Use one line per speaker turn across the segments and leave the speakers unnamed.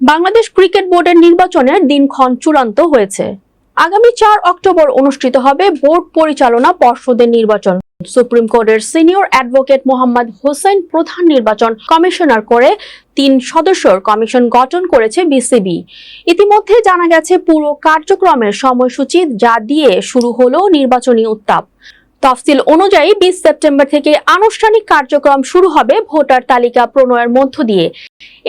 Bangladesh cricket বোর্ডের নির্বাচনের দিনক্ষণ চূড়ান্ত হয়েছে। আগামী 4 অক্টোবর অনুষ্ঠিত হবে বোর্ড পরিচালনা পর্ষদের নির্বাচন। সুপ্রিম কোর্টের সিনিয়র অ্যাডভোকেট মোহাম্মদ হোসেন প্রধান নির্বাচন কমিশনার করে 3 সদস্যের কমিশন গঠন করেছে বিসিবি। ইতিমধ্যে জানা গেছে পুরো কার্যক্রমের সময়সূচি, যা দিয়ে শুরু হলো নির্বাচনী উত্তাপ। তফসিল অনুযায়ী 20 সেপ্টেম্বর থেকে আনুষ্ঠানিক কার্যক্রম শুরু হবে ভোটার তালিকা প্রণয়ের মধ্য দিয়ে।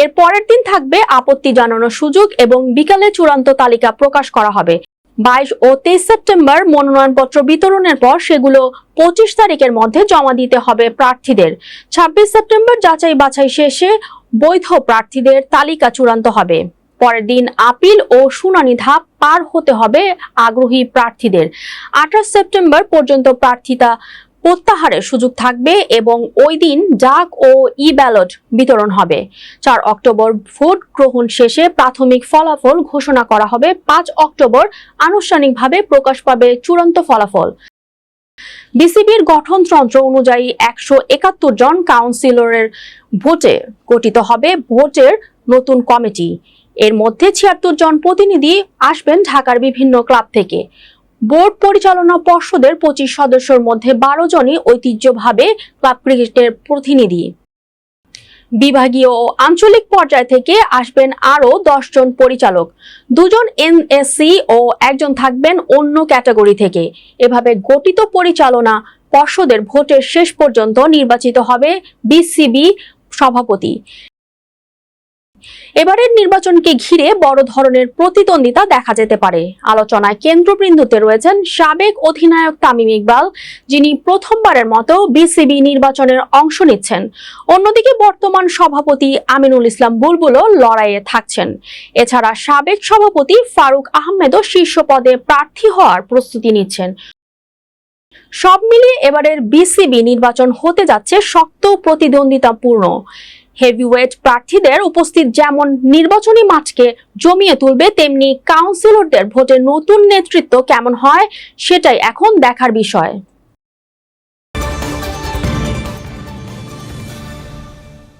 এর পরের দিন থাকবে আপত্তি জানানোর সুযোগ এবং বিকালে চূড়ান্ত তালিকা প্রকাশ করা হবে। 22 ও 23 সেপ্টেম্বর মনোনয়নপত্র বিতরণের পর সেগুলো 25 তারিখের মধ্যে জমা দিতে হবে প্রার্থীদের। 26 সেপ্টেম্বর যাচাই বাছাই শেষে বৈধ প্রার্থীদের তালিকা চূড়ান্ত হবে। পরের দিন আপিল ও শুনানি ধাপ পার হতে হবে আগ্রহী প্রার্থীদের। 28 সেপ্টেম্বর পর্যন্ত প্রার্থিতা প্রত্যাহারের সুযোগ থাকবে এবং ওই দিন ডাক ও ই ব্যালট বিতরণ হবে। 4 অক্টোবর ভোট গ্রহণ শেষে প্রাথমিক ফলাফল ঘোষণা করা হবে। 5 অক্টোবর আনুষ্ঠানিকভাবে প্রকাশ পাবে চূড়ান্ত ফলাফল। বিসিবির গঠনতন্ত্র অনুযায়ী 171 জন কাউন্সিলরের ভোটে গঠিত হবে ভোটের নতুন কমিটি। এর মধ্যে 76 জন প্রতিনিধি আসবেন ঢাকার বিভিন্ন ক্লাব থেকে। বোর্ড পরিচালনা পর্ষদের 25 সদস্যের মধ্যে 12 জনই ঐতিহ্যভাবে ক্লাব ক্রিকেটের প্রতিনিধি। বিভাগীয় ও আঞ্চলিক পর্যায় থেকে আসবেন আরও 10 জন পরিচালক, 2 জন এনএসসি ও 1 জন থাকবেন অন্য ক্যাটাগরি থেকে। এভাবে গঠিত পরিচালনা পর্ষদের ভোটের শেষ পর্যন্ত নির্বাচিত হবে বিসিবি সভাপতি। এবারের নির্বাচনকে ঘিরে বড় ধরনের প্রতিদ্বন্দ্বিতা দেখা যেতে পারে। আলোচনায় কেন্দ্রবিন্দুতে রয়েছেন সাবেক অধিনায়ক তামিম ইকবাল, যিনি প্রথমবারের মতো বিসিবি নির্বাচনের অংশ নিচ্ছেন। অন্যদিকে বর্তমান সভাপতি আমিনুল ইসলাম বুলবুলও লড়াইয়ে থাকছেন। এছাড়া সাবেক সভাপতি ফারুক আহমেদও শীর্ষ পদে প্রার্থী হওয়ার প্রস্তুতি নিচ্ছেন। সব মিলিয়ে এবারের বিসিবি নির্বাচন হতে যাচ্ছে শক্ত প্রতিদ্বন্দ্বিতাপূর্ণ। হেভিওয়েট প্রার্থীদের উপস্থিত যেমন নির্বাচনী মাঠকে জমিয়ে তুলবে, তেমনি কাউন্সিলরদের ভোটে নতুন নেতৃত্ব কেমন হয় সেটাই এখন দেখার বিষয়।